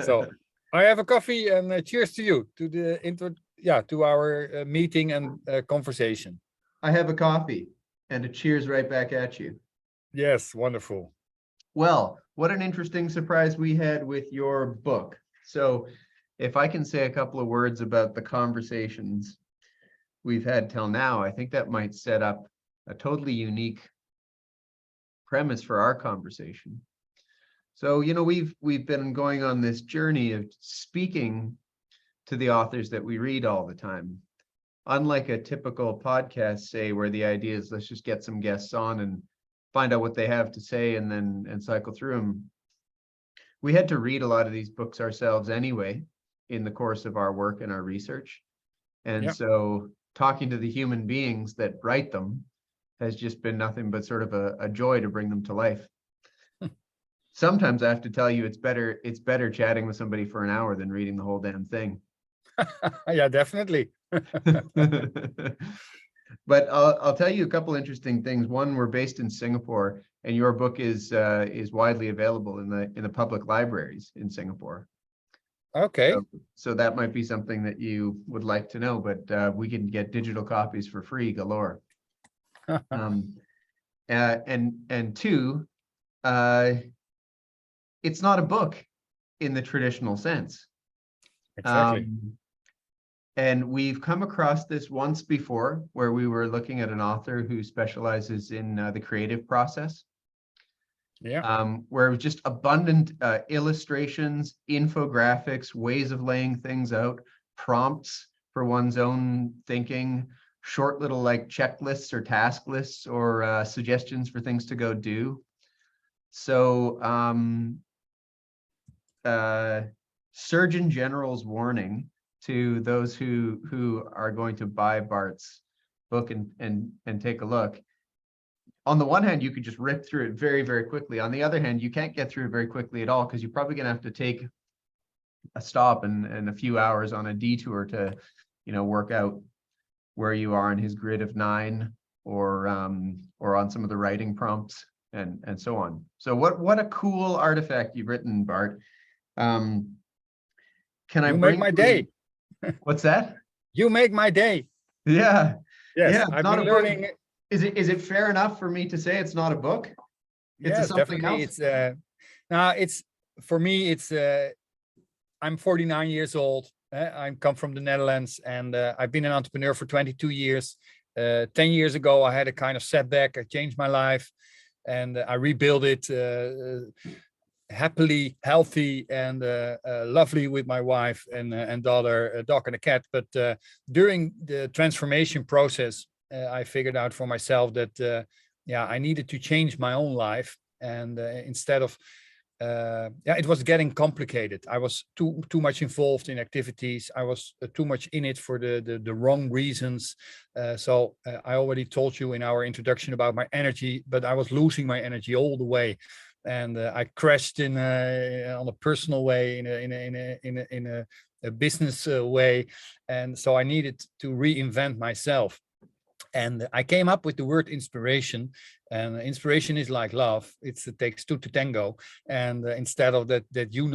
So I have a coffee, and cheers to you, to to our meeting and conversation. I have a coffee and a cheers right back at you. Yes, wonderful. Well, what an interesting surprise we had with your book. So if I can say a couple of words about the conversations we've had till now, I think that might set up a totally unique premise for our conversation. So, we've been going on this journey of speaking to the authors that we read all the time. Unlike a typical podcast, say, where the idea is let's just get some guests on and find out what they have to say and cycle through them. We had to read a lot of these books ourselves anyway in the course of our work and our research. And so talking to the human beings that write them has just been nothing but sort of a joy to bring them to life. Sometimes I have to tell you, it's better chatting with somebody for an hour than reading the whole damn thing. Yeah, definitely. But I'll tell you a couple interesting things. One, we're based in Singapore, and your book is widely available in the public libraries in Singapore. Okay. So that might be something that you would like to know, but we can get digital copies for free galore. And two, it's not a book in the traditional sense. Exactly. And we've come across this once before, where we were looking at an author who specializes in the creative process. Where it was just abundant illustrations, infographics, ways of laying things out, prompts for one's own thinking, short little like checklists or task lists or suggestions for things to go do. So Surgeon General's warning to those who are going to buy Bart's book and take a look. On the one hand, you could just rip through it very, very quickly. On the other hand, you can't get through it very quickly at all, because you're probably going to have to take a stop and a few hours on a detour to, work out where you are in his grid of 9 or on some of the writing prompts and so on. So what a cool artifact you've written, Bart. Can I You bring make my day? What's that? You make my day. Yeah. Yes, Yeah, I've been learning. Is it fair enough for me to say it's not a book? Yes, definitely. Else? For me. I'm 49 years old. I come from the Netherlands, and I've been an entrepreneur for 22 years. 10 years ago, I had a kind of setback. I changed my life, and I rebuilt it happily, healthy, and lovely with my wife and daughter, a dog and a cat. But during the transformation process, I figured out for myself that I needed to change my own life, and instead of it was getting complicated. I was too much involved in activities. I was too much in it for the wrong reasons. So I already told you in our introduction about my energy, but I was losing my energy all the way, and I crashed on a personal way, in a business way, and so I needed to reinvent myself. And I came up with the word inspiration, and inspiration is like love. It takes two to tango. And instead of that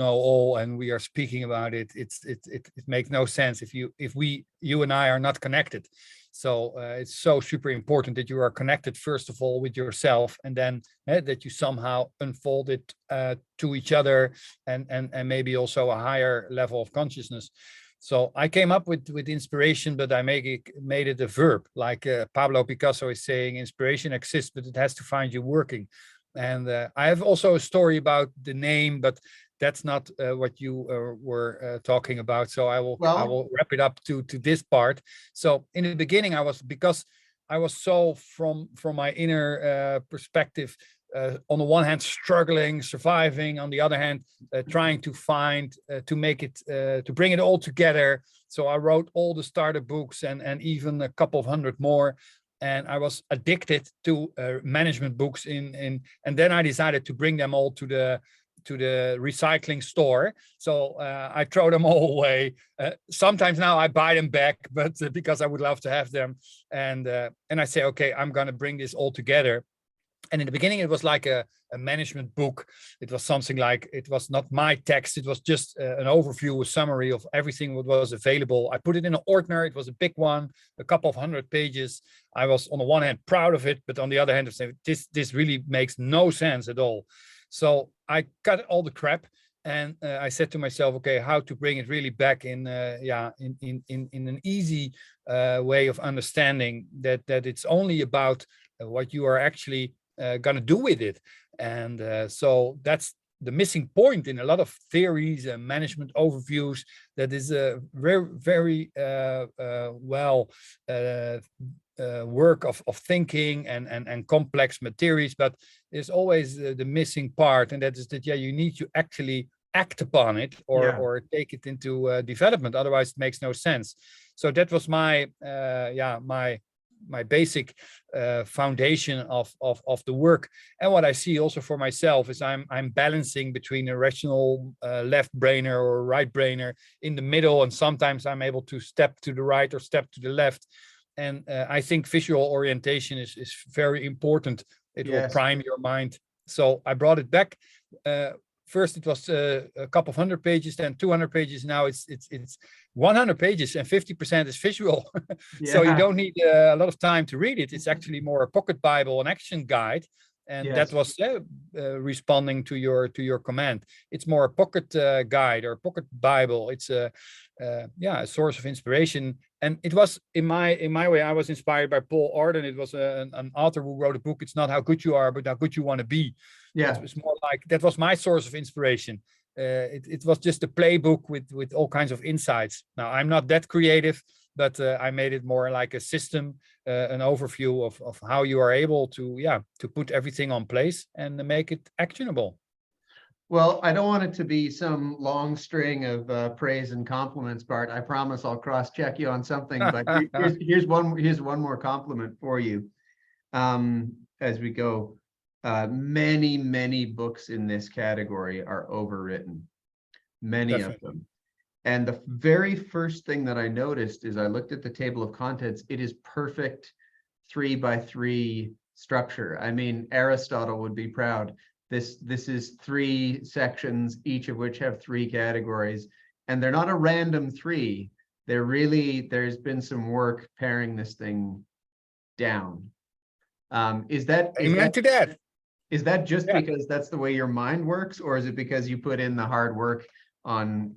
all, and we are speaking about it, it makes no sense if you and I are not connected. So it's so super important that you are connected, first of all, with yourself, and then that you somehow unfold it to each other, and maybe also a higher level of consciousness. So I came up with inspiration, but I made it a verb, like Pablo Picasso is saying, inspiration exists, but it has to find you working. And I have also a story about the name, but that's not what you were talking about. So I will wrap it up to this part. So in the beginning, because I was so from my inner perspective, on the one hand struggling, surviving, on the other hand trying to find to make it to bring it all together. So I wrote all the starter books and even a couple of hundred more, and I was addicted to management books and then I decided to bring them all to the recycling store. So I throw them all away. Sometimes now I buy them back, but because I would love to have them, and I say, okay, I'm going to bring this all together. And in the beginning, it was like a management book. It was something like, it was not my text. It was just an overview, a summary of everything that was available. I put it in an Ordner. It was a big one, a couple of 100 pages. I was on the one hand proud of it, but on the other hand, this really makes no sense at all. So I cut all the crap. And I said to myself, okay, how to bring it really back in an easy way of understanding that it's only about what you are actually going to do with it. And so that's the missing point in a lot of theories and management overviews. That is a very well work of thinking and complex materials, but there's always the missing part, and that is that you need to actually act upon it or take it into development. Otherwise, it makes no sense. So that was my my basic foundation of the work. And what I see also for myself is I'm balancing between a rational left brainer or right brainer in the middle, and sometimes I'm able to step to the right or step to the left. And I think visual orientation is very important. It will prime your mind. So I brought it back. First, it was a couple of 100 pages, then 200 pages. Now it's 100 pages and 50% is visual. So you don't need a lot of time to read it. It's actually more a pocket Bible, an action guide. And that was responding to your command. It's more a pocket guide or pocket Bible. It's a source of inspiration. And it was in my way, I was inspired by Paul Arden. It was an author who wrote a book. It's not how good you are, but how good you want to be. Yeah, it was more like that was my source of inspiration. It was just a playbook with all kinds of insights. Now I'm not that creative, but I made it more like a system, an overview of how you are able to put everything on place and make it actionable. Well, I don't want it to be some long string of praise and compliments, Bart. I promise I'll cross-check you on something, but here's one more compliment for you as we go. Many books in this category are overwritten, many of them. And the very first thing that I noticed is I looked at the table of contents. It is perfect 3x3 structure. I mean, Aristotle would be proud. This is 3 sections, each of which have 3 categories, and they're not a random 3. There's been some work paring this thing down. Is that just because that's the way your mind works, or is it because you put in the hard work on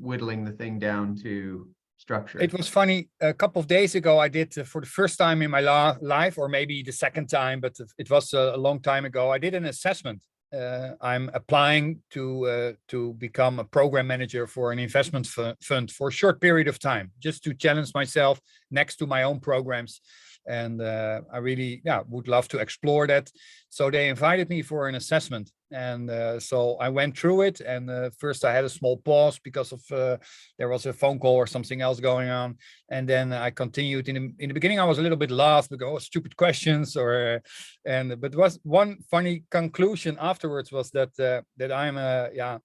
whittling the thing down to structure? It was funny. A couple of days ago, I did for the first time in my life, or maybe the second time, but it was a long time ago. I did an assessment. I'm applying to become a program manager for an investment fund for a short period of time, just to challenge myself next to my own programs. And I really would love to explore that. So they invited me for an assessment. And so I went through it. And first I had a small pause because of there was a phone call or something else going on. And then I continued. In the beginning, I was a little bit lost because stupid questions. But was one funny conclusion afterwards was that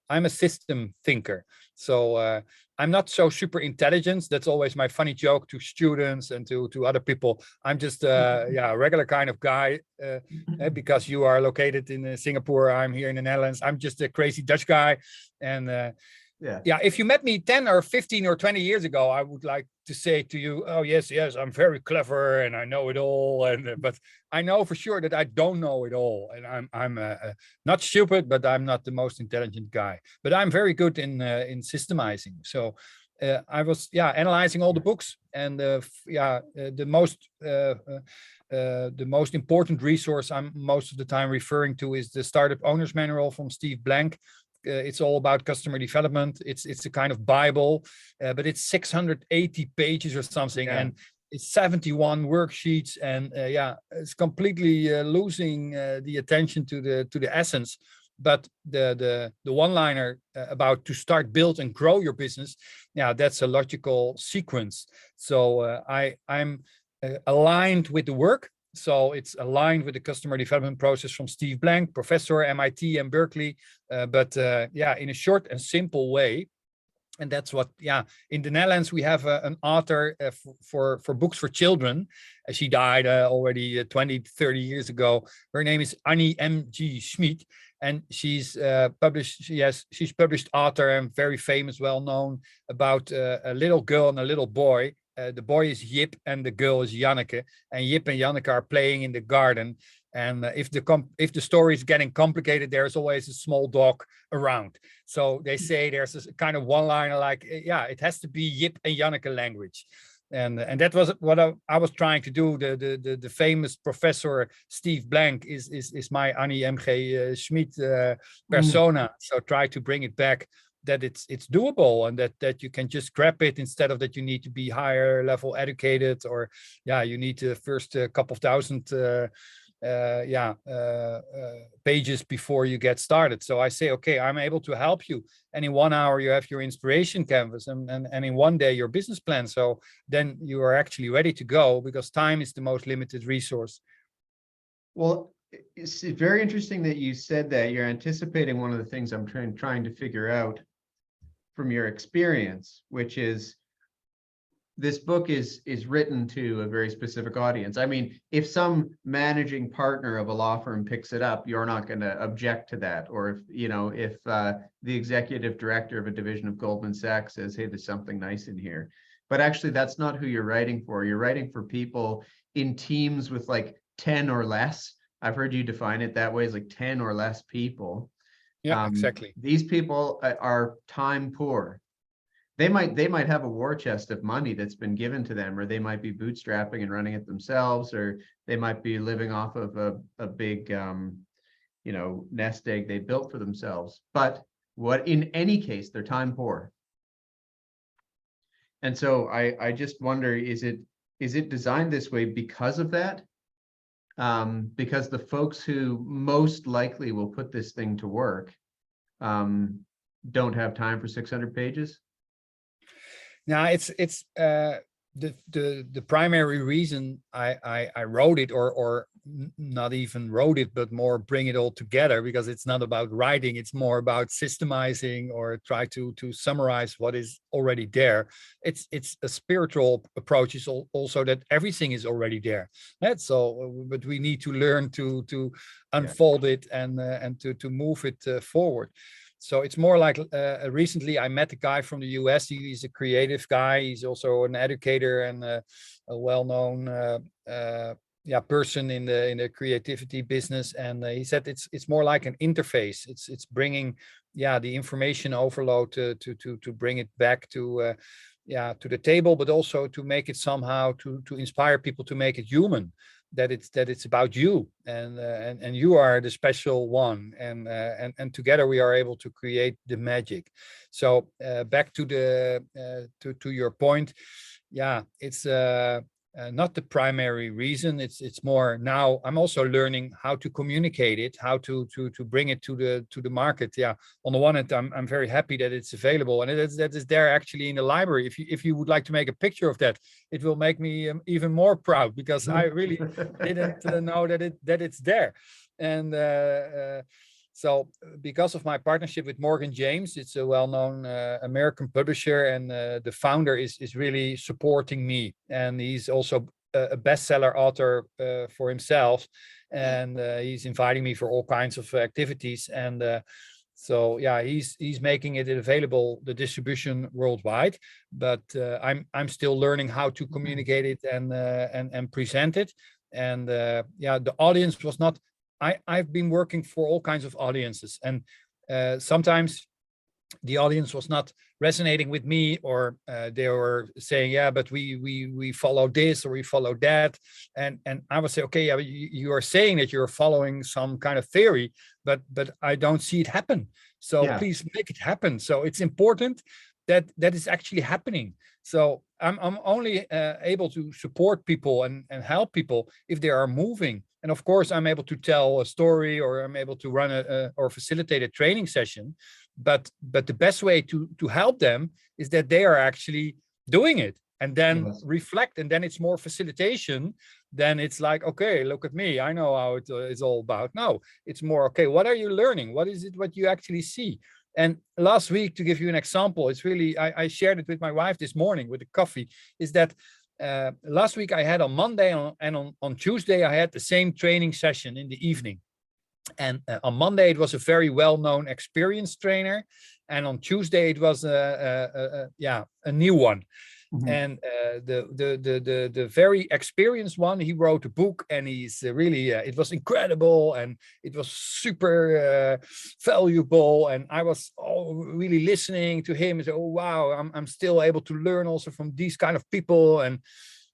I'm a system thinker. So I'm not so super intelligent. That's always my funny joke to students and to other people. I'm just a regular kind of guy because you are located in Singapore. I'm here in the Netherlands. I'm just a crazy Dutch guy. And if you met me 10 or 15 or 20 years ago, I would like to say to you, oh, yes, I'm very clever and I know it all. But I know for sure that I don't know it all. And I'm not stupid, but I'm not the most intelligent guy. But I'm very good in systemizing. So I was analyzing all the books, and the most important resource I'm most of the time referring to is the Startup Owner's Manual from Steve Blank. It's all about customer development. It's a kind of Bible, but it's 680 pages or something, and it's 71 worksheets, and it's completely losing the attention to the essence. But the one-liner about to start, build, and grow your business, that's a logical sequence. So I'm aligned with the work. So it's aligned with the customer development process from Steve Blank, professor, MIT and Berkeley. But in a short and simple way. And that's what, yeah, in the Netherlands we have an author for books for children. She died already 20 30 years ago. Her name is Annie M.G. Schmid, and she's published author and very famous, well known, about a little girl and a little boy. The boy is Jip and the girl is Janneke, and Jip and Janneke are playing in the garden. And if the story is getting complicated, there's always a small dog around. So they say there's a kind of one-liner like, yeah, it has to be Jip and Janneke language. And that was what I was trying to do. The famous professor Steve Blank is my Annie M.G. Schmid persona. So try to bring it back, that it's doable, and that you can just grab it, instead of that you need to be higher level educated, or yeah, you need the first couple of thousand pages before you get started. So I say, okay, I'm able to help you, and in 1 hour you have your inspiration canvas, and in one day your business plan. So then you are actually ready to go, because time is the most limited resource. Well, it's very interesting that you said that. You're anticipating one of the things I'm trying to figure out from your experience, which is, this book is written to a very specific audience. I mean, if some managing partner of a law firm picks it up, you're not going to object to that. Or if the executive director of a division of Goldman Sachs says, hey, there's something nice in here. But actually, that's not who you're writing for. You're writing for people in teams with like 10 or less. I've heard you define it that way, as like 10 or less people. Yeah, exactly. These people are time poor. They might have a war chest of money that's been given to them, or they might be bootstrapping and running it themselves, or they might be living off of a big nest egg they built for themselves. But in any case, they're time poor. And so I just wonder, is it designed this way because of that? Because the folks who most likely will put this thing to work don't have time for 600 pages? Now it's the primary reason I wrote it, or not even wrote it, but more bring it all together, because it's not about writing, it's more about systemizing, or try to summarize what is already there. It's a spiritual approach. Is also that everything is already there. That's so, but we need to learn to unfold it and to move it forward. So it's more like recently I met a guy from the US. He's a creative guy. He's also an educator and a well-known person in the creativity business. And he said it's more like an interface. It's bringing the information overload to bring it back to the table, but also to make it somehow to inspire people, to make it human. That it's about you, and you are the special one, and together we are able to create the magic. So back to to your point, it's not the primary reason. It's more, now I'm also learning how to communicate it, how to bring it to the market. On the one hand, I'm very happy that it's available, and that is there actually in the library. If you would like to make a picture of that, it will make me even more proud, because I really didn't know that it's there. And so because of my partnership with Morgan James, it's a well-known American publisher, and the founder is really supporting me. And he's also a bestseller author for himself. And he's inviting me for all kinds of activities. And so he's making it available, the distribution worldwide. But I'm still learning how to communicate it and present it. And the audience was not. I've been working for all kinds of audiences, and sometimes the audience was not resonating with me, or they were saying, but we follow this or we follow that, and I would say, okay, you are saying that you're following some kind of theory, but I don't see it happen. So please make it happen. So it's important that is actually happening. So I'm only able to support people and help people if they are moving. And of course, I'm able to tell a story, or I'm able to run or facilitate a training session. But the best way to help them is that they are actually doing it, and then reflect. And then it's more facilitation. Then it's like, okay, look at me, I know how it's all about. No, it's more, okay, what are you learning? What is it what you actually see? And last week, to give you an example, it's really, I shared it with my wife this morning with the coffee, is that last week I had on Monday and on Tuesday, I had the same training session in the evening. And on Monday, it was a very well-known experienced trainer. And on Tuesday, it was a new one. And the very experienced one, he wrote a book, and he's really, it was incredible, and it was super valuable. And I was really listening to him and say, oh, wow, I'm still able to learn also from these kind of people.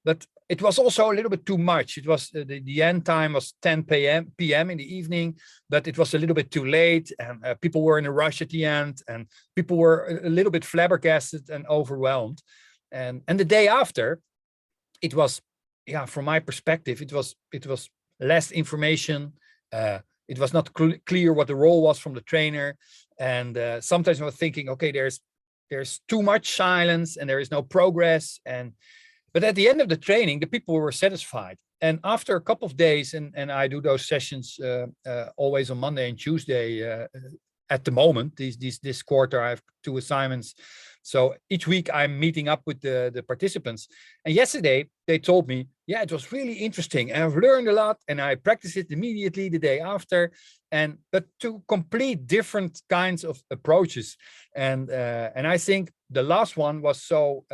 But it was also a little bit too much. It was the end time was 10 p.m. in the evening, but it was a little bit too late, and people were in a rush at the end, and people were a little bit flabbergasted and overwhelmed. And the day after, it was, from my perspective, it was less information. It was not clear what the role was from the trainer. And sometimes I was thinking, okay, there's too much silence and there is no progress. But at the end of the training, the people were satisfied. And after a couple of days, and I do those sessions always on Monday and Tuesday at the moment, this quarter, I have 2 assignments. So each week I'm meeting up with the participants. And yesterday they told me, yeah, it was really interesting. And I've learned a lot, and I practiced it immediately the day after. But to complete different kinds of approaches. And I think the last one was so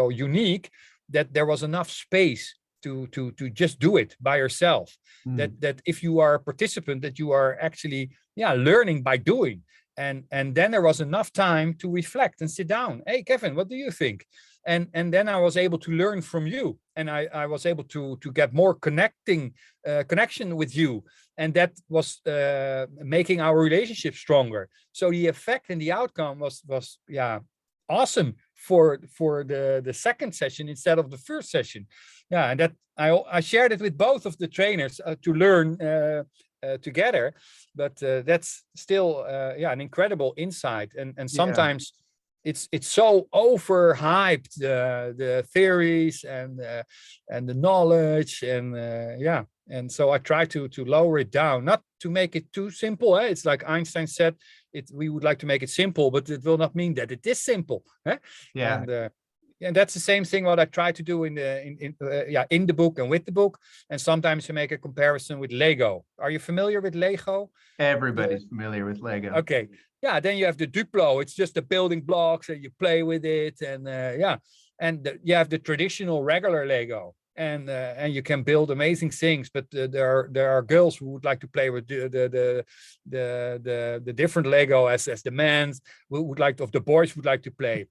unique that there was enough space to just do it by yourself. That if you are a participant, that you are actually learning by doing. And then there was enough time to reflect and sit down. Hey, Kevin, what do you think? And then I was able to learn from you, and I was able to get more connection with you, and that was making our relationship stronger. So the effect and the outcome was awesome for the second session instead of the first session. And that I shared it with both of the trainers to learn together. But that's still an incredible insight. And sometimes it's so overhyped, the theories and the knowledge, and so I try to lower it down, not to make it too simple. It's like Einstein said, we would like to make it simple, but it will not mean that it is simple. And that's the same thing what I try to do in the book and with the book. And sometimes you make a comparison with Lego. Are you familiar with Lego? Everybody's familiar with Lego. Okay. Yeah, then you have the Duplo. It's just the building blocks, and you play with it, and you have the traditional regular Lego, and you can build amazing things. But there are girls who would like to play with the different Lego as the men would like, of the boys would like to play.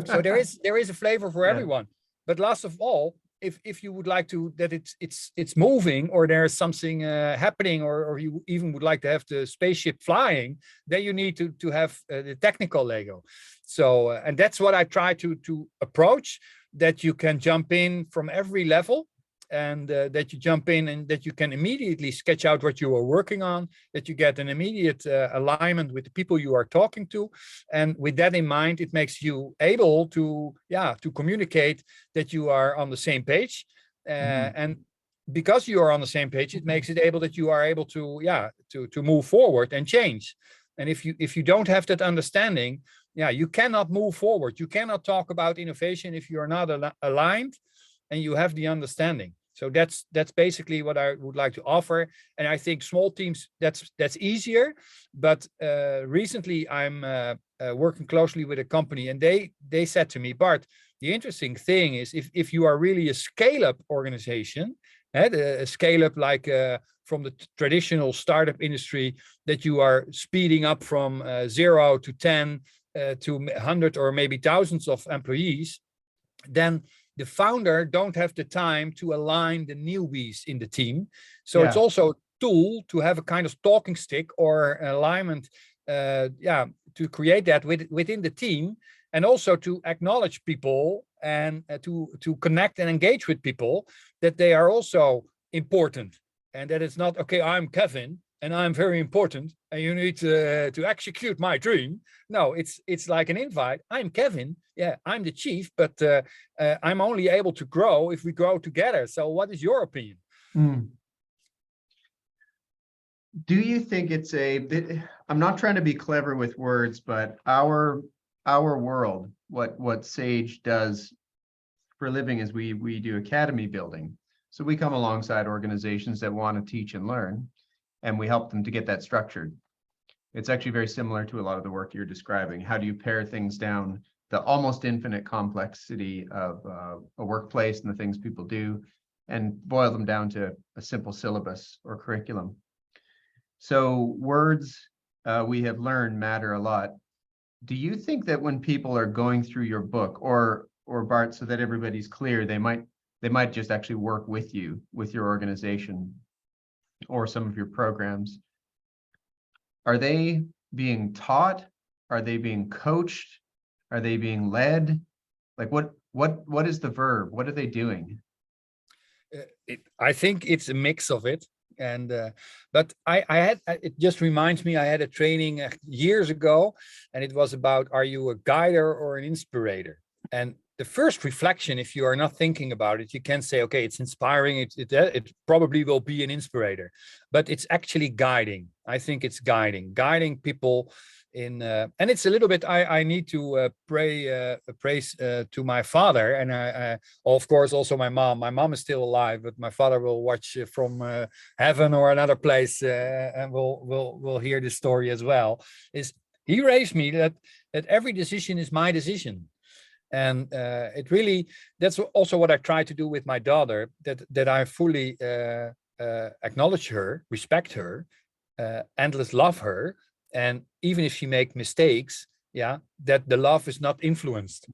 So there is a flavor for everyone. But last of all, if you would like to that it's moving, or there's something happening, or you even would like to have the spaceship flying, then you need to have the technical Lego. So and that's what I try to approach, that you can jump in from every level, and that you jump in and that you can immediately sketch out what you are working on, that you get an immediate alignment with the people you are talking to. And with that in mind, it makes you able to communicate that you are on the same page. And because you are on the same page, it makes it able that you are able to move forward and change. And if you don't have that understanding, you cannot move forward. You cannot talk about innovation if you are not aligned and you have the understanding. So that's basically what I would like to offer. And I think small teams, that's easier. But recently I'm working closely with a company, and they said to me, Bart, the interesting thing is if you are really a scale-up organization, a scale-up like from the traditional startup industry, that you are speeding up from 0 to 10 to 100 or maybe thousands of employees, then the founder don't have the time to align the newbies in the team. So it's also a tool to have a kind of talking stick or alignment, to create that within the team, and also to acknowledge people and to connect and engage with people, that they are also important, and that it's not, okay, I'm Kevin and I'm very important and you need to execute my dream. No, it's like an invite. I'm Kevin. Yeah, I'm the chief, but I'm only able to grow if we grow together. So what is your opinion? Do you think it's I'm not trying to be clever with words, but our world, what Sage does for a living is we do academy building. So we come alongside organizations that want to teach and learn, and we help them to get that structured. It's actually very similar to a lot of the work you're describing. How do you pare things down, the almost infinite complexity of a workplace and the things people do, and boil them down to a simple syllabus or curriculum. So words we have learned matter a lot. Do you think that when people are going through your book, or Bart, so that everybody's clear, they might just actually work with you, with your organization or some of your programs? Are they being taught? Are they being coached? Are they being led? Like what is the verb? What are they doing? I think it's a mix of it. And but it just reminds me, I had a training years ago, and it was about, are you a guider or an inspirator? And the first reflection, if you are not thinking about it, you can say, okay, it's inspiring, it probably will be an inspirator, but it's actually guiding. I think it's guiding people in, and it's a little bit, I need to praise to my father, and I of course also my mom. My mom is still alive, but my father will watch from heaven or another place, and will hear this story as well. Is he raised me that every decision is my decision. And it really, that's also what I try to do with my daughter, that I fully acknowledge her, respect her, endless love her. And even if she make mistakes, yeah, that the love is not influenced.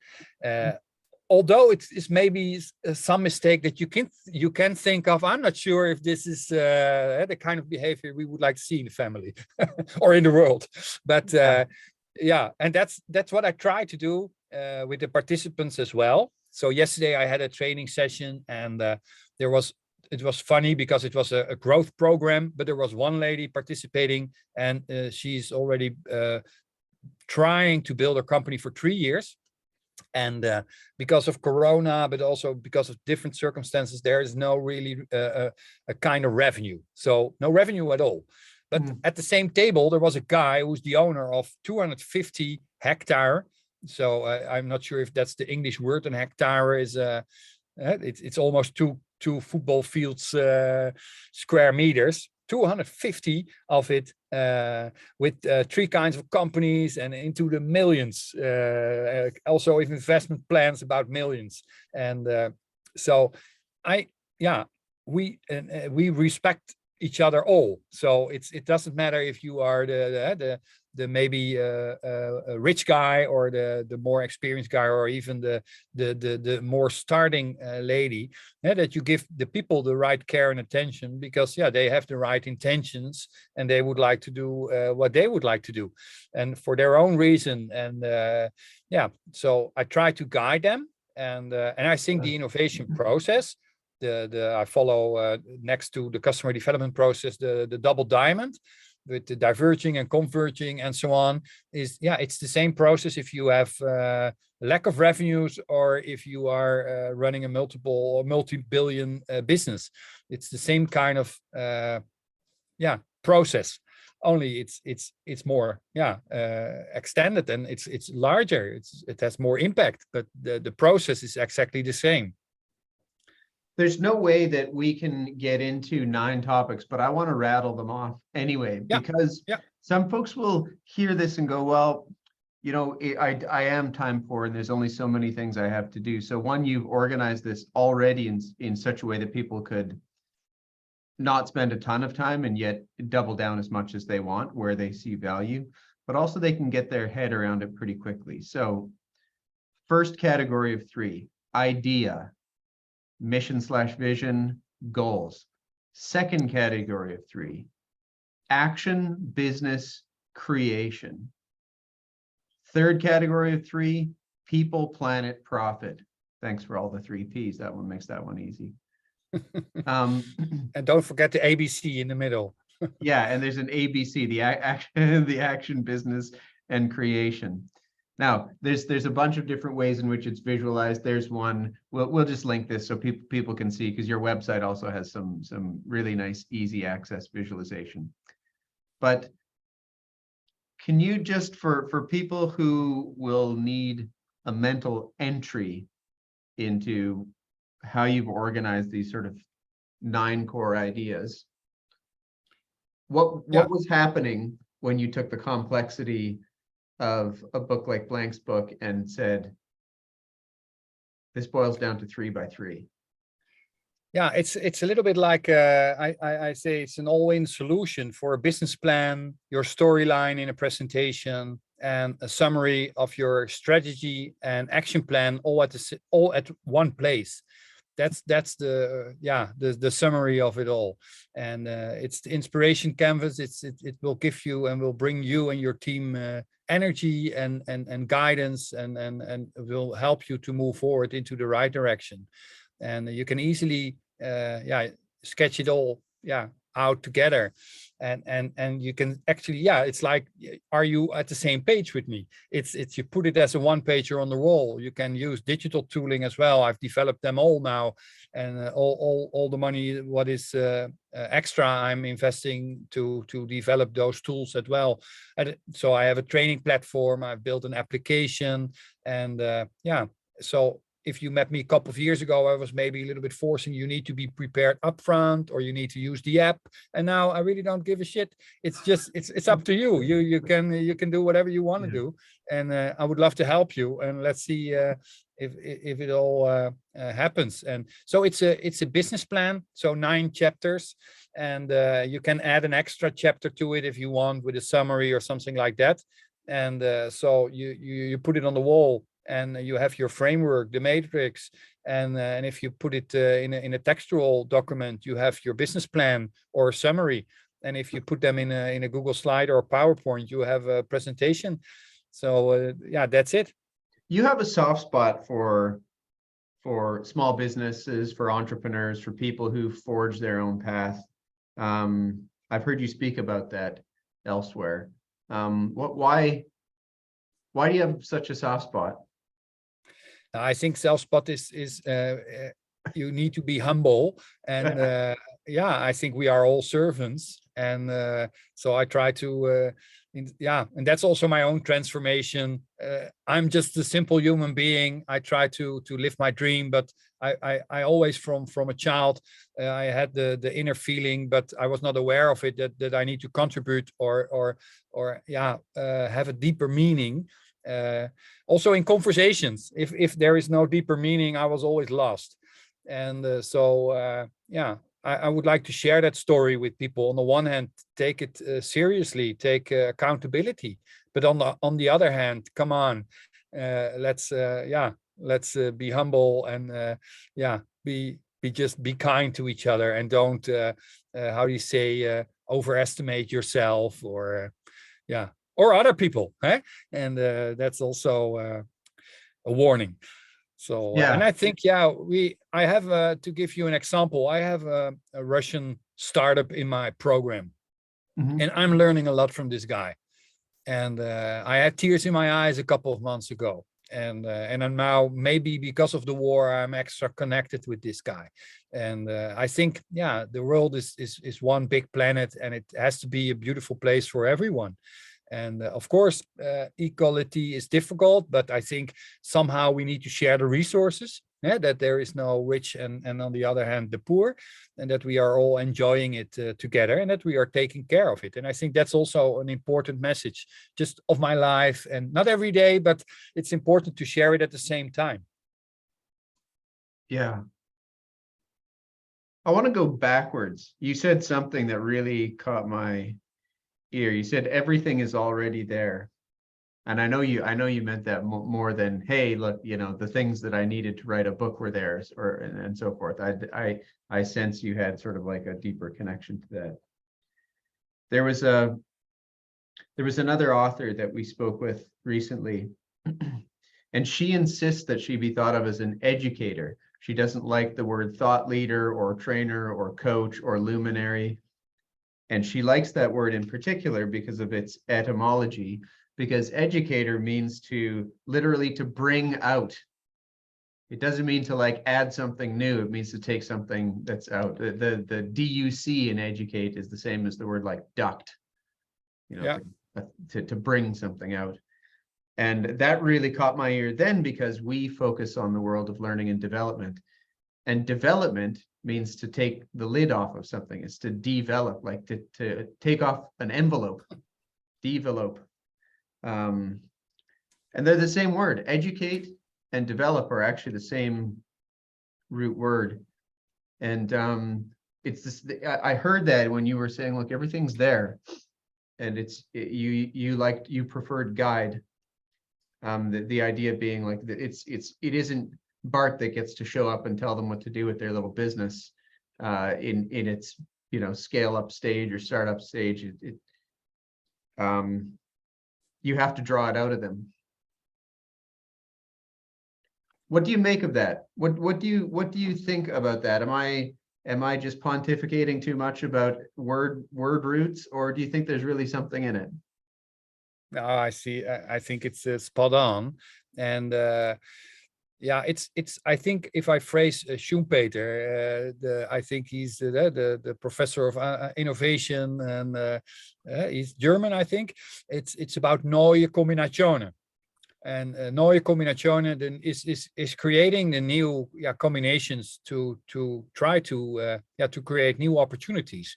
Although it's maybe some mistake that you can think of. I'm not sure if this is the kind of behavior we would like to see in the family or in the world. But yeah, and that's what I try to do with the participants as well. So yesterday I had a training session, and it was funny because it was a growth program, but there was one lady participating, and she's already trying to build a company for 3 years. And because of Corona, but also because of different circumstances, there is no really a kind of revenue. So no revenue at all. But at the same table, there was a guy who's the owner of 250 hectare. So I'm not sure if that's the English word. An hectare is it's almost two football fields square meters. 250 of it with 3 kinds of companies and into the millions. Also with investment plans about millions. And so we respect each other all. So it doesn't matter if you are the maybe a rich guy or the more experienced guy, or even the more starting lady, that you give the people the right care and attention, because they have the right intentions and they would like to do what they would like to do, and for their own reason. And so I try to guide them, and I think the innovation process, I follow next to the customer development process, the double diamond, with the diverging and converging and so on, is it's the same process if you have lack of revenues or if you are running a multi-billion business. It's the same kind of process, only it's more extended, and it's larger, it has more impact, but the process is exactly the same. There's no way that we can get into 9 topics, but I want to rattle them off anyway, because some folks will hear this and go, well, I am time poor and there's only so many things I have to do. So one, you've organized this already in such a way that people could not spend a ton of time and yet double down as much as they want where they see value, but also they can get their head around it pretty quickly. So first category of 3, idea, mission/vision, goals. Second category of 3, action, business, creation. Third category of 3, people, planet, profit. Thanks for all the 3 Ps. That one makes that one easy. And don't forget the ABC in the middle. And there's an ABC, the action, business, and creation. Now, there's a bunch of different ways in which it's visualized. There's one, we'll just link this so people can see, because your website also has some really nice, easy access visualization. But can you just, for people who will need a mental entry into how you've organized these sort of 9 core ideas, what Yeah. was happening when you took the complexity of a book like Blank's book and said, this boils down to 3 by 3? Yeah, it's a little bit like I say it's an all-in solution for a business plan, your storyline in a presentation, and a summary of your strategy and action plan all at one place. That's the summary of it all, and it's the inspiration canvas. It will give you and will bring you and your team energy and guidance and will help you to move forward into the right direction. And you can easily sketch it all out together, and you can actually, it's like, are you at the same page with me? It's you put it as a one pager on the wall. You can use digital tooling as well. I've developed them all now, and all the money what is extra I'm investing to develop those tools as well. And so I have a training platform, I've built an application, and so if you met me a couple of years ago, I was maybe a little bit forcing you need to be prepared upfront, or you need to use the app. And now I really don't give a shit. It's just it's up to you. You can do whatever you want to do, and I would love to help you. And let's see if it all happens. And so it's a business plan. So 9 chapters, and you can add an extra chapter to it if you want, with a summary or something like that. And so you put it on the wall, and you have your framework, the matrix, and if you put it in a textual document, you have your business plan or summary, and if you put them in a Google slide or PowerPoint, you have a presentation. So that's it. You have a soft spot for small businesses, for entrepreneurs, for people who forge their own path. I've heard you speak about that elsewhere. Why do you have such a soft spot? I think self-spot is you need to be humble, and I think we are all servants, and so I try to and that's also my own transformation. I'm just a simple human being. I try to live my dream, but I always from a child I had the inner feeling, but I was not aware of it, that I need to contribute or have a deeper meaning. Also in conversations, if there is no deeper meaning, I was always lost. And I would like to share that story with people. On the one hand, take it seriously, take accountability, but on the other hand, come on, let's be humble, and be kind to each other, and don't how do you say, overestimate yourself, or other people, eh? And that's also a warning. So and I think I have to give you an example. I have a Russian startup in my program, and I'm learning a lot from this guy. And I had tears in my eyes a couple of months ago, and I'm now, maybe because of the war, I'm extra connected with this guy. And I think the world is one big planet, and it has to be a beautiful place for everyone. And of course, equality is difficult, but I think somehow we need to share the resources, that there is no rich and on the other hand, the poor, and that we are all enjoying it together, and that we are taking care of it. And I think that's also an important message just of my life, and not every day, but it's important to share it at the same time. Yeah. I want to go backwards. You said something that really caught my ear. You said everything is already there, and I know you meant that more than, hey, look, the things that I needed to write a book were there, and so forth. I sense you had sort of like a deeper connection to that. There was another author that we spoke with recently, and she insists that she be thought of as an educator. She doesn't like the word thought leader or trainer or coach or luminary. And she likes that word in particular because of its etymology, because educator means to literally to bring out. It doesn't mean to like add something new. It means to take something that's out. The DUC in educate is the same as the word like duct. you know, Yeah. to bring something out. And that really caught my ear then, because we focus on the world of learning and development. And development means to take the lid off of something. It's to develop, like to take off an envelope, develop. And they're the same word. Educate and develop are actually the same root word. And it's this, I heard that when you were saying, look, everything's there. And you preferred guide. The idea being like that it isn't Bart that gets to show up and tell them what to do with their little business in its, you know, scale up stage or startup stage. You have to draw it out of them. What do you make of that? What do you think about that? Am I just pontificating too much about word roots, or do you think there's really something in it? No, I see. I think it's spot on, and yeah, it's. I think if I phrase Schumpeter, I think he's the professor of innovation, and he's German. I think it's about neue Kombinationen. And neue Kombinationen then is creating the new combinations to try to to create new opportunities,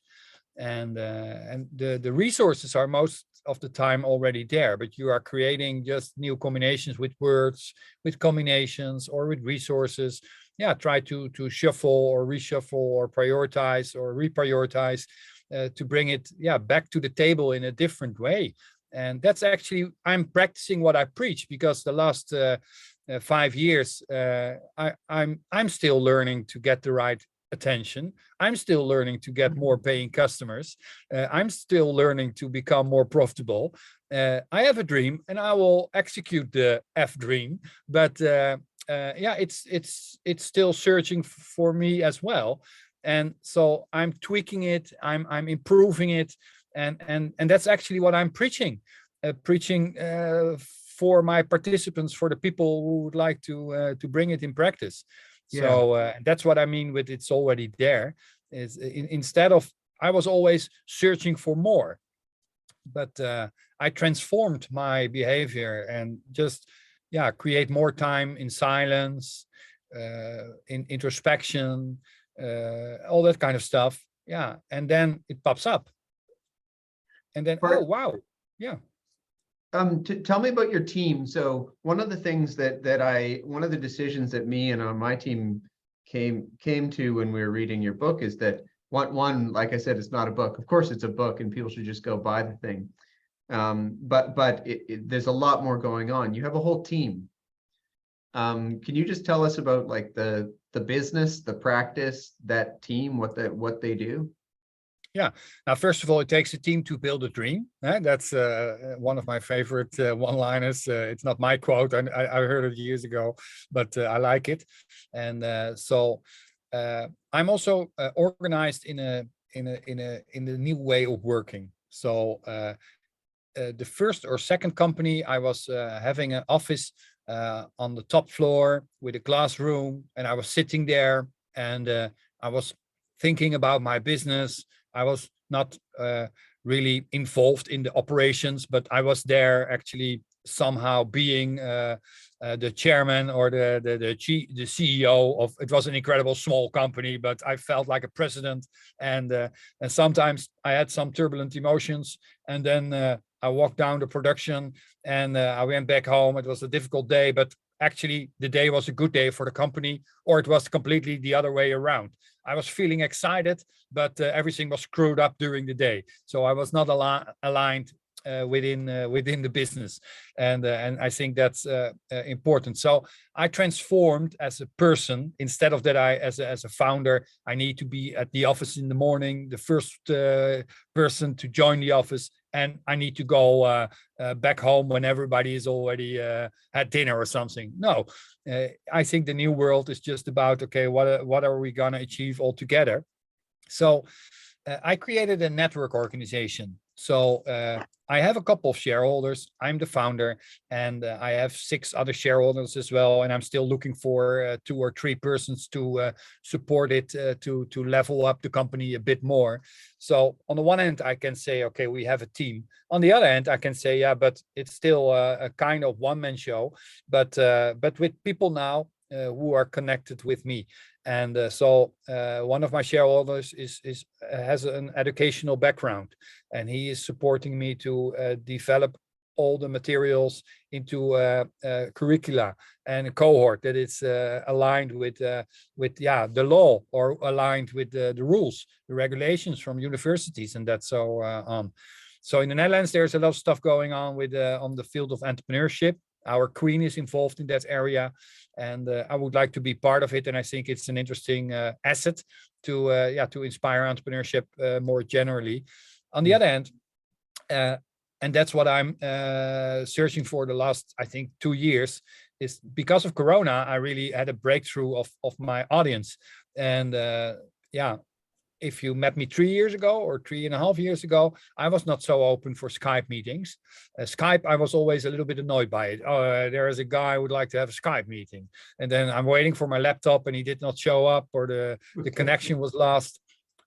and the resources are most of the time already there, but you are creating just new combinations with words, with combinations, or with resources. Try to shuffle or reshuffle or prioritize or reprioritize to bring it back to the table in a different way. And that's actually, I'm practicing what I preach, because the last 5 years, I'm still learning to get the right attention. I'm still learning to get more paying customers. I'm still learning to become more profitable. I have a dream, and I will execute the F dream. But it's still searching for me as well. And so I'm tweaking it. I'm improving it. And that's actually what I'm preaching for my participants, for the people who would like to bring it in practice. So that's what I mean with it's already there. Is instead of, I was always searching for more, but I transformed my behavior and just create more time in silence, in introspection, all that kind of stuff. And then it pops up. And then, oh, wow. Yeah. Tell me about your team. So one of the things one of the decisions that me and my team came to when we were reading your book is that one, like I said, it's not a book. Of course, it's a book, and people should just go buy the thing. But there's a lot more going on. You have a whole team. Can you just tell us about like the business, the practice, that team, what they do? Yeah. Now, first of all, it takes a team to build a dream. That's one of my favorite one-liners. It's not my quote. I heard it years ago, but I like it. And so I'm also organized in a new way of working. So the first or second company, I was having an office on the top floor with a glass room, and I was sitting there, and I was thinking about my business. I was not really involved in the operations, but I was there actually somehow being the chairman or the CEO of. It was an incredible small company, but I felt like a president, and sometimes I had some turbulent emotions, and then I walked down the production, and I went back home. It was a difficult day, but actually the day was a good day for the company, or it was completely the other way around. I was feeling excited, but everything was screwed up during the day. So I was not aligned within the business, and I think that's important. So I transformed as a person. Instead of that, I as a founder, I need to be at the office in the morning, the first person to join the office, and I need to go back home when everybody is already had dinner or something. No, I think the new world is just about, okay, what are we gonna achieve all together? So I created a network organization, So I have a couple of shareholders. I'm the founder, and I have 6 other shareholders as well. And I'm still looking for 2 or 3 persons to support it, to level up the company a bit more. So on the one hand, I can say, okay, we have a team. On the other hand, I can say, yeah, but it's still a kind of one-man show, but with people now who are connected with me. And so one of my shareholders has an educational background, and he is supporting me to develop all the materials into curricula and a cohort that is aligned with the law, or aligned with the rules, the regulations from universities, and that's so on. So in the Netherlands, there's a lot of stuff going on with on the field of entrepreneurship. Our queen is involved in that area, and I would like to be part of it. And I think it's an interesting asset to inspire entrepreneurship more generally. On the other hand, and that's what I'm searching for the last, I think, 2 years, is because of Corona, I really had a breakthrough of my audience. And if you met me 3 years ago or 3.5 years ago, I was not so open for Skype meetings. Skype, I was always a little bit annoyed by it. Oh, there is a guy who would like to have a Skype meeting. And then I'm waiting for my laptop and he did not show up, or the connection was lost.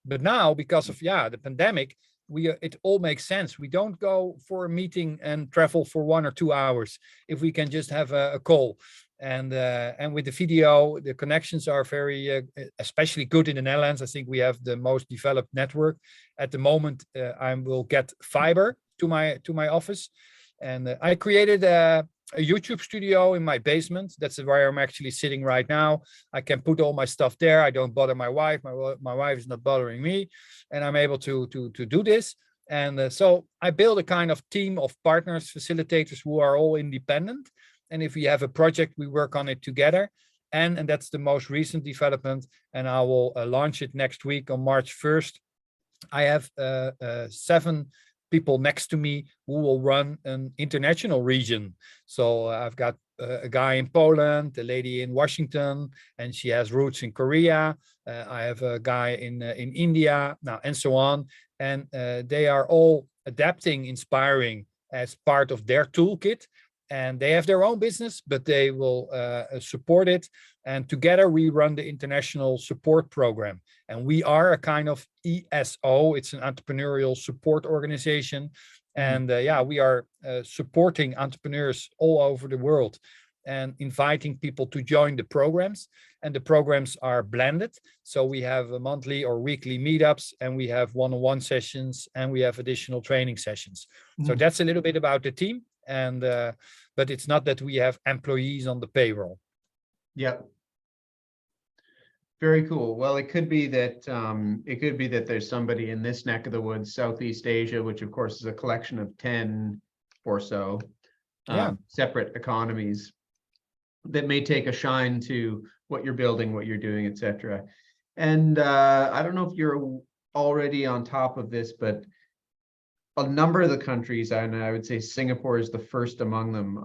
But now, because of the pandemic, it all makes sense. We don't go for a meeting and travel for 1 or 2 hours if we can just have a call. And with the video, the connections are very, especially good in the Netherlands. I think we have the most developed network at the moment. I will get fiber to my office, and I created a YouTube studio in my basement. That's where I'm actually sitting right now. I can put all my stuff there. I don't bother my wife. My wife is not bothering me, and I'm able to do this. And so I build a kind of team of partners, facilitators who are all independent. And if we have a project, we work on it together. And that's the most recent development. And I will launch it next week on March 1st. I have 7 people next to me who will run an international region. So I've got a guy in Poland, a lady in Washington, and she has roots in Korea. I have a guy in India now, and so on. And they are all adapting, inspiring as part of their toolkit. And they have their own business, but they will support it. And together we run the international support program. And we are a kind of ESO. It's an entrepreneurial support organization. And we are supporting entrepreneurs all over the world and inviting people to join the programs. And the programs are blended. So we have monthly or weekly meetups, and we have one-on-one sessions, and we have additional training sessions. So that's a little bit about the team. And but it's not that we have employees on the payroll. Yeah. Very cool. Well, it could be that there's somebody in this neck of the woods, Southeast Asia, which of course is a collection of 10 or so separate economies, that may take a shine to what you're building, what you're doing, etc. And I don't know if you're already on top of this, but a number of the countries, and I would say Singapore is the first among them,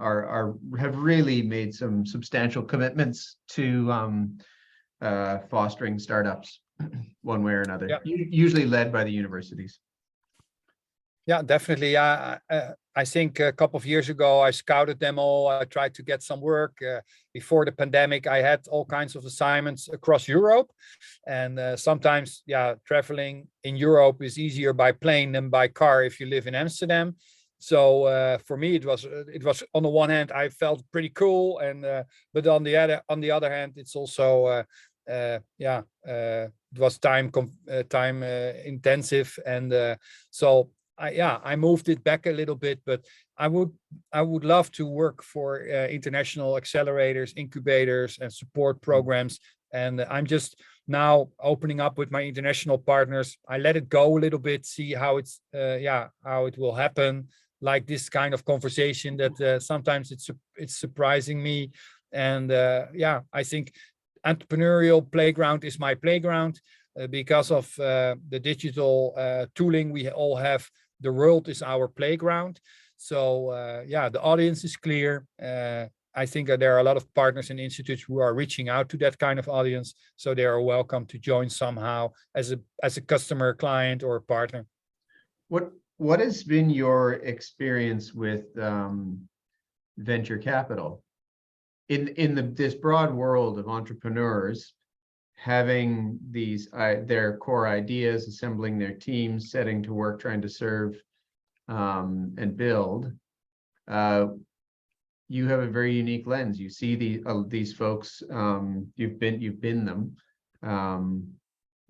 have really made some substantial commitments to fostering startups one way or another, usually led by the universities. Yeah, definitely. I think a couple of years ago, I scouted them all. I tried to get some work. Before the pandemic, I had all kinds of assignments across Europe. And sometimes, traveling in Europe is easier by plane than by car if you live in Amsterdam. So for me, it was on the one hand, I felt pretty cool, and but on the other hand, it's also it was time intensive, and so I moved it back a little bit. But I would love to work for international accelerators, incubators, and support programs. And I'm just now opening up with my international partners. I let it go a little bit, see how how it will happen. Like this kind of conversation that sometimes it's surprising me. And I think entrepreneurial playground is my playground because of the digital tooling we all have. The world is our playground. So the audience is clear. I think that there are a lot of partners and institutes who are reaching out to that kind of audience. So they are welcome to join somehow as a customer, client, or a partner. What what has been your experience with venture capital in this broad world of entrepreneurs having these their core ideas, assembling their teams, setting to work, trying to serve and build? You have a very unique lens. You see these folks. You've been them.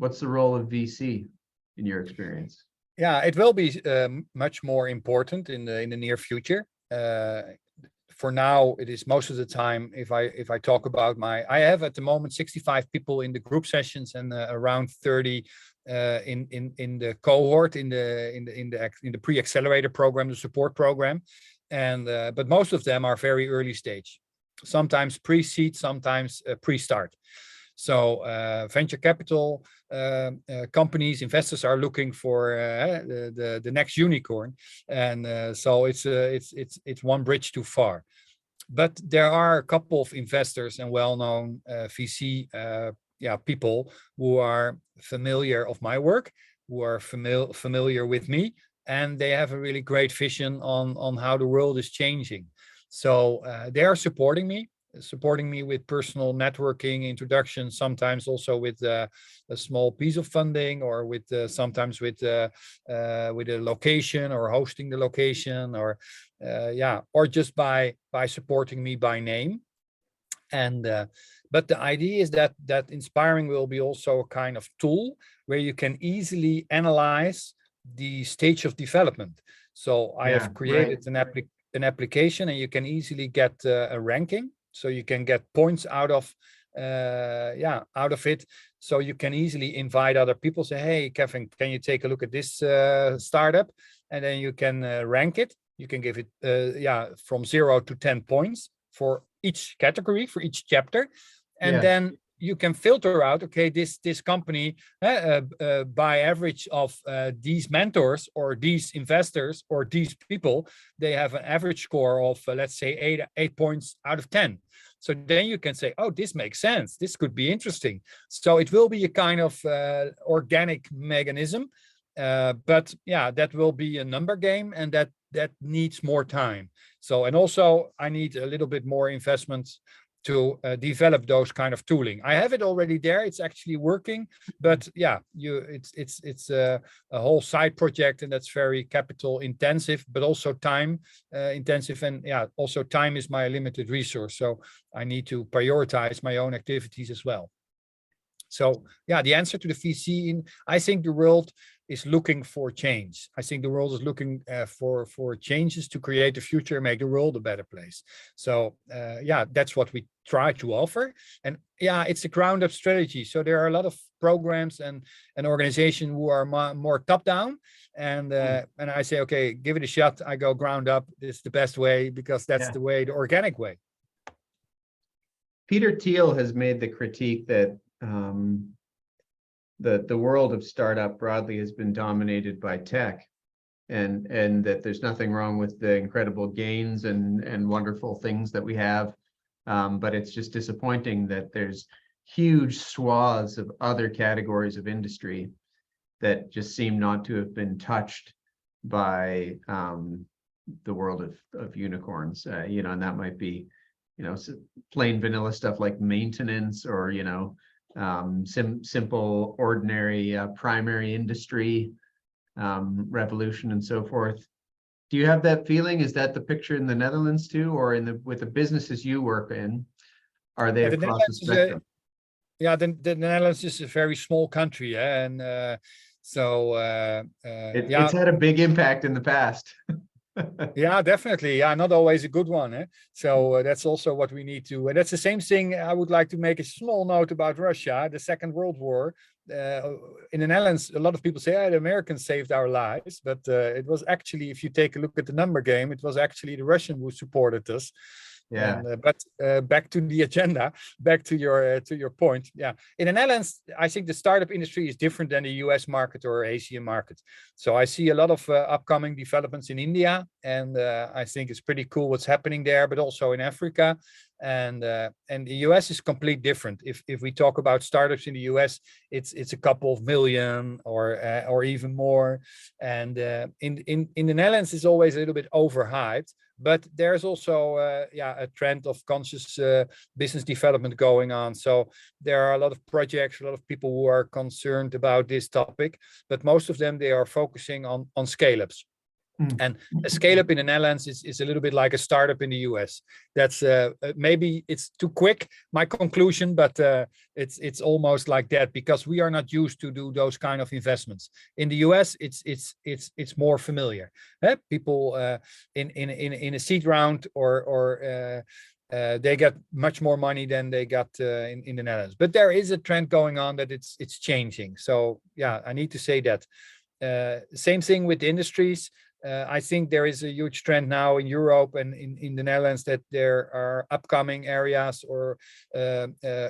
What's the role of VC in your experience? Yeah, it will be much more important in the near future. For now, it is most of the time. If I talk about I have at the moment 65 people in the group sessions and around 30 in the cohort in the pre-accelerator program, the support program, and but most of them are very early stage, sometimes pre-seed, sometimes pre-start. So venture capital companies, investors are looking for the next unicorn, and so it's one bridge too far. But there are a couple of investors and well-known VC people who are familiar of my work, who are familiar with me, and they have a really great vision on how the world is changing. So they are supporting me with personal networking, introduction, sometimes also with a small piece of funding, or with sometimes with a location, or hosting the location, or or just by supporting me by name. And but the idea is that Inspiring will be also a kind of tool where you can easily analyze the stage of development. So I have created an application, and you can easily get a ranking. So you can get points out of it. So you can easily invite other people, say, hey, Kevin, can you take a look at this startup? And then you can rank it. You can give it from 0 to 10 points for each category, for each chapter. And then you can filter out, okay, this company by average of these mentors or these investors or these people, they have an average score of let's say 8 points out of 10. So then you can say, oh, this makes sense. This could be interesting. So it will be a kind of organic mechanism, but yeah, that will be a number game, and that needs more time. So, and also I need a little bit more investment to develop those kind of tooling. I have it already there. It's actually working, but yeah, it's a whole side project, and that's very capital intensive, but also time intensive. And yeah, also time is my limited resource. So I need to prioritize my own activities as well. So yeah, the answer to the VC, I think the world is looking for change. I think the world is looking for changes to create a future and make the world a better place. So yeah, that's what we try to offer. And yeah, it's a ground up strategy. So there are a lot of programs and an organization who are more top down. And I say, okay, give it a shot. I go ground up. It's the best way, because that's the way, the organic way. Peter Thiel has made the critique that the world of startup broadly has been dominated by tech, and that there's nothing wrong with the incredible gains and wonderful things that we have, but it's just disappointing that there's huge swaths of other categories of industry that just seem not to have been touched by the world of unicorns, and that might be, plain vanilla stuff like maintenance, or simple ordinary primary industry revolution and so forth. Do you have that feeling? Is that the picture in the Netherlands too, or with the businesses you work in? Are they across the spectrum? The Netherlands is a very small country, and it's had a big impact in the past. Yeah, definitely. Yeah, not always a good one. So that's also what we need to. And that's the same thing. I would like to make a small note about Russia, the Second World War. In the Netherlands, a lot of people say, the Americans saved our lives. But it was actually, if you take a look at the number game, it was actually the Russians who supported us. Yeah. But back to the agenda, back to your point. Yeah, in the Netherlands, I think the startup industry is different than the US market or Asian market. So I see a lot of upcoming developments in India, and I think it's pretty cool what's happening there, but also in Africa. and the US is completely different. If we talk about startups in the US, it's a couple of million or even more, and in the Netherlands it's always a little bit overhyped. But there's also a trend of conscious business development going on. So there are a lot of projects, a lot of people who are concerned about this topic, but most of them, they are focusing on scale-ups. And a scale up in the Netherlands is a little bit like a startup in the US. That's maybe it's too quick, my conclusion, but it's almost like that, because we are not used to do those kind of investments. In the US, it's more familiar. People in a seed round or they get much more money than they got in the Netherlands. But there is a trend going on that it's changing. So yeah, I need to say that. Same thing with industries. I think there is a huge trend now in Europe and in the Netherlands that there are upcoming areas or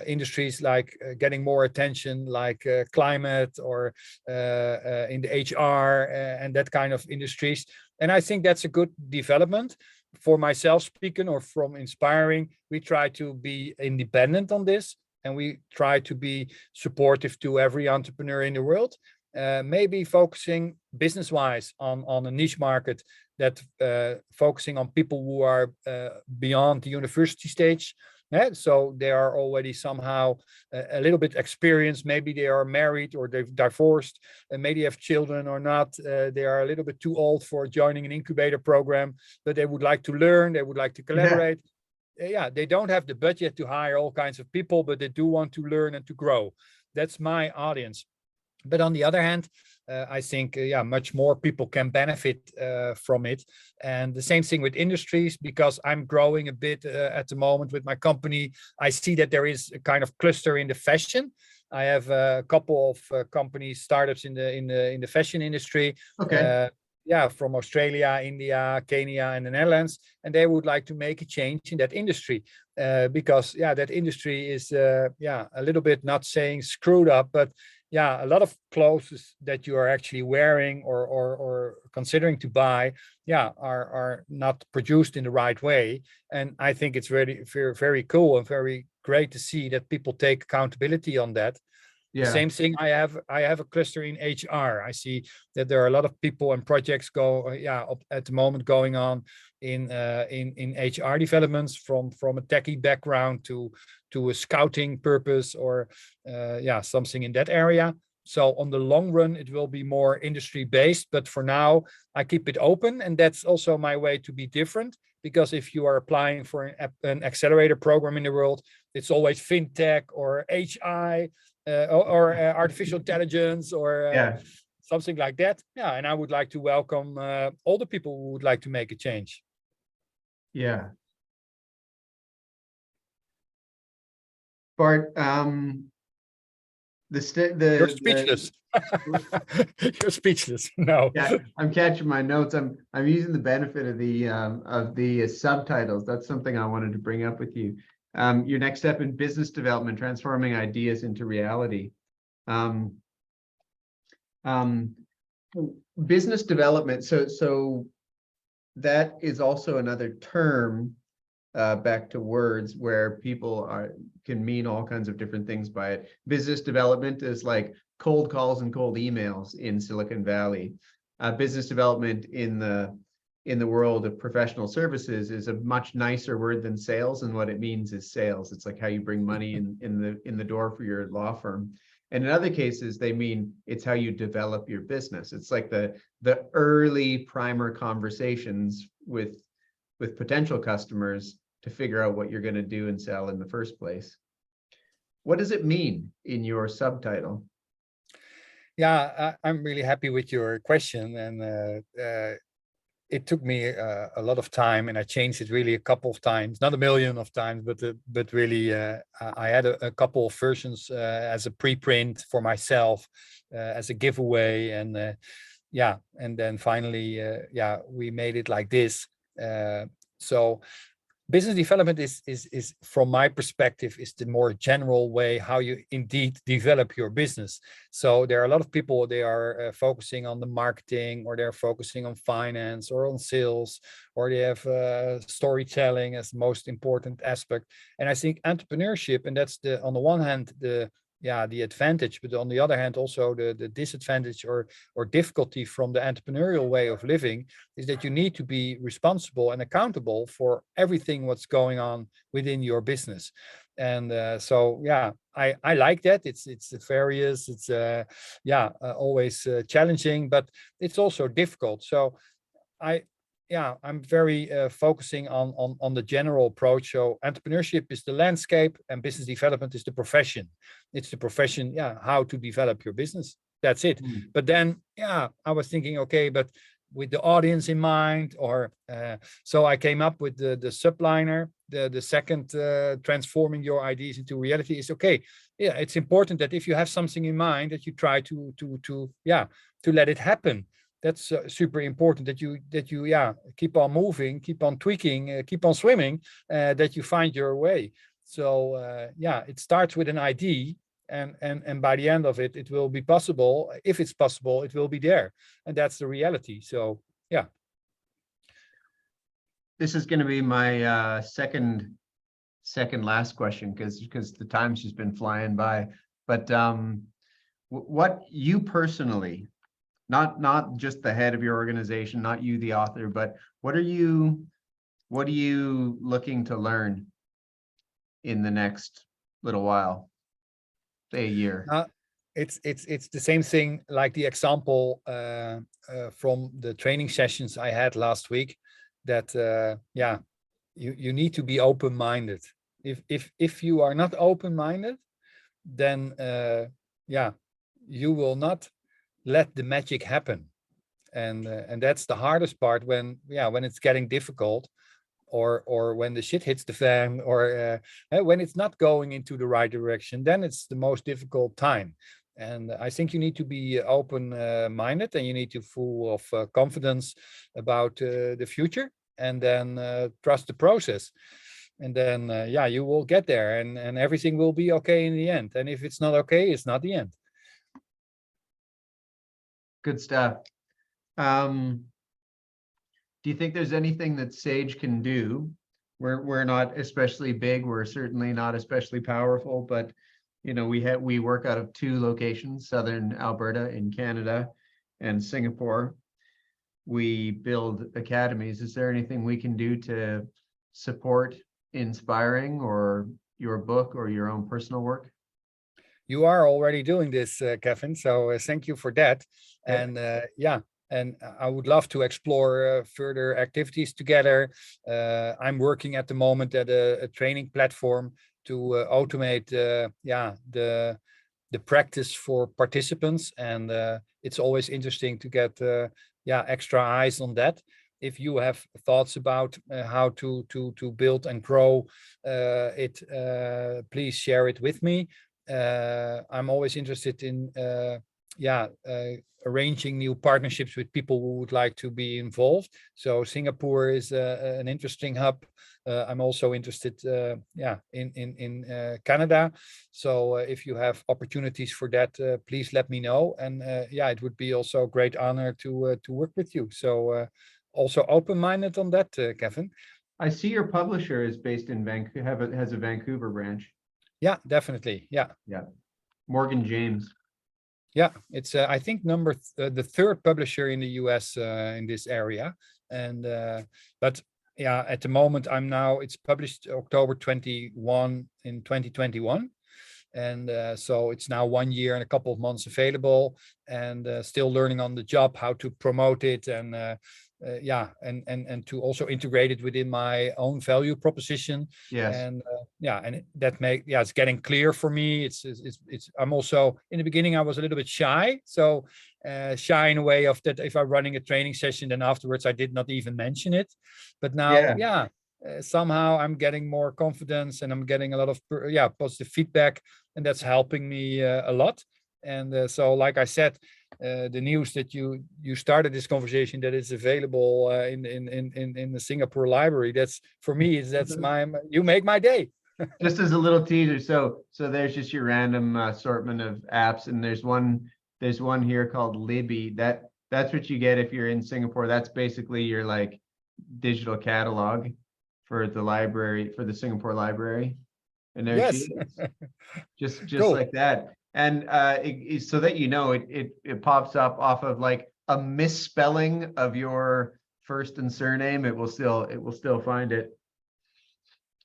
industries like getting more attention, like climate or in the HR and that kind of industries. And I think that's a good development. For myself speaking, or from inspiring, we try to be independent on this, and we try to be supportive to every entrepreneur in the world. Maybe focusing business-wise on a niche market, that focusing on people who are beyond the university stage. So they are already somehow a little bit experienced. Maybe they are married or they've divorced, and maybe have children or not. They are a little bit too old for joining an incubator program, but they would like to learn. They would like to collaborate. Yeah, they don't have the budget to hire all kinds of people, but they do want to learn and to grow. That's my audience. But on the other hand, I think, much more people can benefit from it. And the same thing with industries, because I'm growing a bit at the moment with my company. I see that there is a kind of cluster in the fashion. I have a couple of companies, startups in the fashion industry. Okay. From Australia, India, Kenya, and the Netherlands, and they would like to make a change in that industry because that industry is a little bit, not saying screwed up, but a lot of clothes that you are actually wearing or considering to buy, are not produced in the right way. And I think it's really very, very cool and very great to see that people take accountability on that. The same thing, I have a cluster in HR. I see that there are a lot of people and projects at the moment going on in HR developments, from a techie background to a scouting purpose or something in that area. So on the long run, it will be more industry based, but for now I keep it open, and that's also my way to be different. Because if you are applying for an accelerator program in the world, it's always fintech or HI. Or artificial intelligence or something like that. Yeah, and I would like to welcome all the people who would like to make a change. Yeah. Bart, You're speechless. You're speechless. No. Yeah, I'm catching my notes. I'm using the benefit of the subtitles. That's something I wanted to bring up with you. Your next step in business development, transforming ideas into reality. Business development. So that is also another term, back to words, where people can mean all kinds of different things by it. Business development is like cold calls and cold emails in Silicon Valley. Business development in the world of professional services is a much nicer word than sales, and what it means is sales. It's like how you bring money in the door for your law firm. And in other cases, they mean it's how you develop your business. It's like the early primer conversations with potential customers to figure out what you're going to do and sell in the first place. What does it mean in your subtitle? Yeah, I'm really happy with your question, and it took me a lot of time, and I changed it really a couple of times, not a million of times, but really I had a couple of versions as a preprint for myself, as a giveaway, and and then finally we made it like this. So business development is from my perspective is the more general way how you indeed develop your business. So there are a lot of people, they are focusing on the marketing, or they're focusing on finance or on sales, or they have storytelling as the most important aspect. And I think entrepreneurship, and that's the, on the one hand, the advantage, but on the other hand also the disadvantage or difficulty from the entrepreneurial way of living, is that you need to be responsible and accountable for everything what's going on within your business. And so yeah, I like that. It's various, it's always challenging, but it's also difficult. So I I'm very focusing on the general approach. So entrepreneurship is the landscape, and business development is the profession. It's the profession, how to develop your business. That's it. But then, I was thinking, okay, but with the audience in mind, or so I came up with the subliner, the second, transforming your ideas into reality is okay. Yeah, it's important that if you have something in mind, that you try to let it happen. That's super important, that you keep on moving, keep on tweaking, keep on swimming, that you find your way. So it starts with an idea, and by the end of it, it will be possible. If it's possible, it will be there, and that's the reality. So yeah. This is going to be my second last question, because the time's just been flying by. But what you personally, not just the head of your organization, not you, the author, but what are you looking to learn in the next little while, say a year? It's the same thing like the example from the training sessions I had last week, that you need to be open-minded. If you are not open-minded, then you will not let the magic happen. And that's the hardest part, when it's getting difficult, or when the shit hits the fan, or when it's not going into the right direction, then it's the most difficult time. And I think you need to be open minded, and you need to full of confidence about the future, and then trust the process. And then you will get there, and everything will be okay in the end. And if it's not okay, it's not the end. Good stuff. Do you think there's anything that Sage can do? We're not especially big. We're certainly not especially powerful, but we work out of 2 locations: Southern Alberta in Canada and Singapore. We build academies. Is there anything we can do to support Inspiring, or your book, or your own personal work? You are already doing this, Kevin. So thank you for that. And and I would love to explore further activities together. I'm working at the moment at a training platform to automate the practice for participants, and it's always interesting to get extra eyes on that. If you have thoughts about how to build and grow it, please share it with me. I'm always interested in arranging new partnerships with people who would like to be involved. So Singapore is an interesting hub. I'm also interested in Canada. So if you have opportunities for that, please let me know. And it would be also a great honor to work with you. So also open-minded on that, Kevin. I see your publisher is based in Vancouver, has a Vancouver branch. Yeah, definitely. Yeah. Morgan James. Yeah, it's I think the 3rd publisher in the US in this area. And but at the moment it's published October 21 in 2021. And so it's now 1 year and a couple of months available, and still learning on the job how to promote it, and and to also integrate it within my own value proposition. Yes. And it's getting clear for me. It's I'm also, in the beginning I was a little bit shy, so shy in a way of that if I'm running a training session, then afterwards I did not even mention it. But now somehow I'm getting more confidence, and I'm getting a lot of positive feedback, and that's helping me a lot. And so, like I said, the news that you started this conversation, that it's available in the Singapore library. That's for me. That's you make my day. Just as a little teaser, so there's just your random assortment of apps, and there's one here called Libby. That's what you get if you're in Singapore. That's basically your like digital catalog for the library, for the Singapore library. And there she is, just Cool. like that. And so that you know, it pops up off of like a misspelling of your first and surname. It will still find it.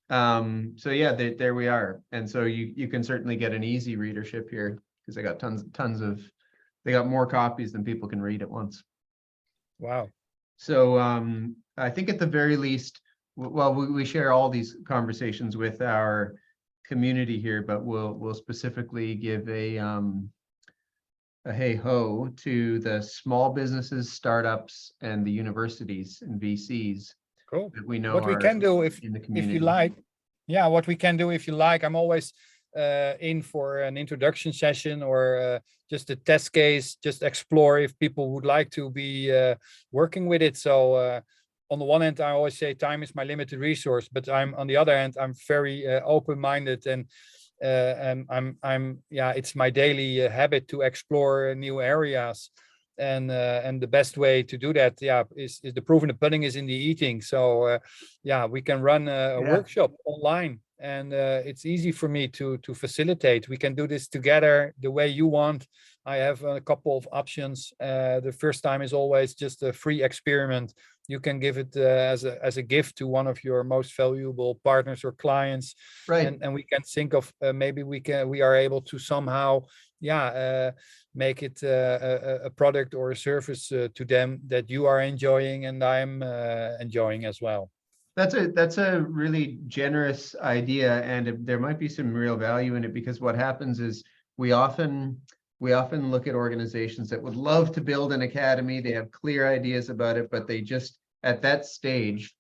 So yeah, there we are. And so you can certainly get an easy readership here, because they got tons of, they got more copies than people can read at once. Wow. So I think at the very least, well, we share all these conversations with our community here, but we'll specifically give a hey ho to the small businesses, startups, and the universities and VCs. Cool. That we know what we can do if you like. Yeah, what we can do if you like. I'm always in for an introduction session, or just a test case, just explore if people would like to be working with it. So on the one hand, I always say time is my limited resource, but on the other hand, I'm very open-minded, and it's my daily habit to explore new areas. And the best way to do that, is the proof in the pudding is in the eating. So we can run a workshop online, and it's easy for me to facilitate. We can do this together the way you want. I have a couple of options. The first time is always just a free experiment. You can give it as a gift to one of your most valuable partners or clients, right? And we can think of maybe we are able to somehow make it a product or a service to them that you are enjoying and I'm enjoying as well. That's a really generous idea, and there might be some real value in it, because what happens is we often look at organizations that would love to build an academy. They have clear ideas about it, but they just, at that stage,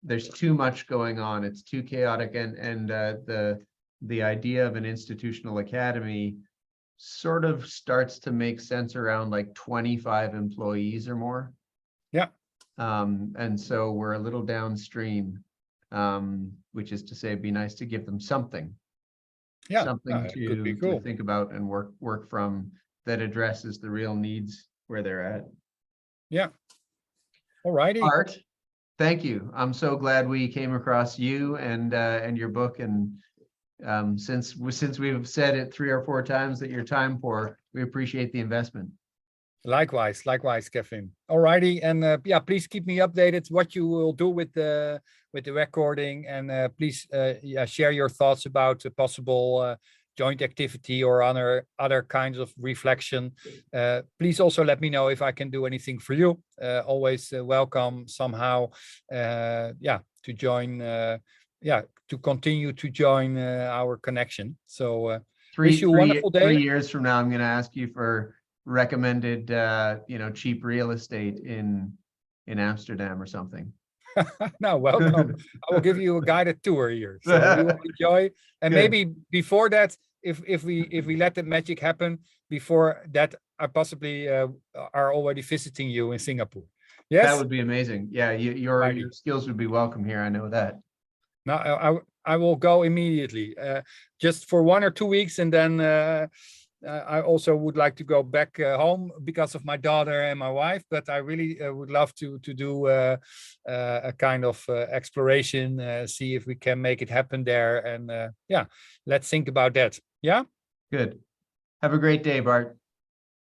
there's too much going on. It's too chaotic, and the idea of an institutional academy sort of starts to make sense around like 25 employees or more. Yeah. And so we're a little downstream, which is to say, it'd be nice to give them something. Yeah, something could be cool to think about and work from, that addresses the real needs where they're at. Yeah. All righty. Bart, thank you. I'm so glad we came across you and your book. And since we've said it 3 or 4 times that you're time poor, we appreciate the investment. Likewise, Kevin. All righty, and please keep me updated what you will do with the recording, and please share your thoughts about a possible joint activity or other kinds of reflection. Please also let me know if I can do anything for you. Always welcome somehow. To join. To continue to join our connection. So wish you a wonderful day. 3 years from now, I'm going to ask you for recommended cheap real estate in Amsterdam or something. No, welcome. I will give you a guided tour here, so you will enjoy. And Good. Maybe before that, if we let the magic happen, before that, I possibly are already visiting you in Singapore. Yes, that would be amazing. Yeah, your skills would be welcome here. I know that. No, I will go immediately, just for 1 or 2 weeks, and then I also would like to go back home because of my daughter and my wife. But I really would love to do a kind of exploration, see if we can make it happen there, and let's think about that. Yeah. Good. Have a great day, Bart.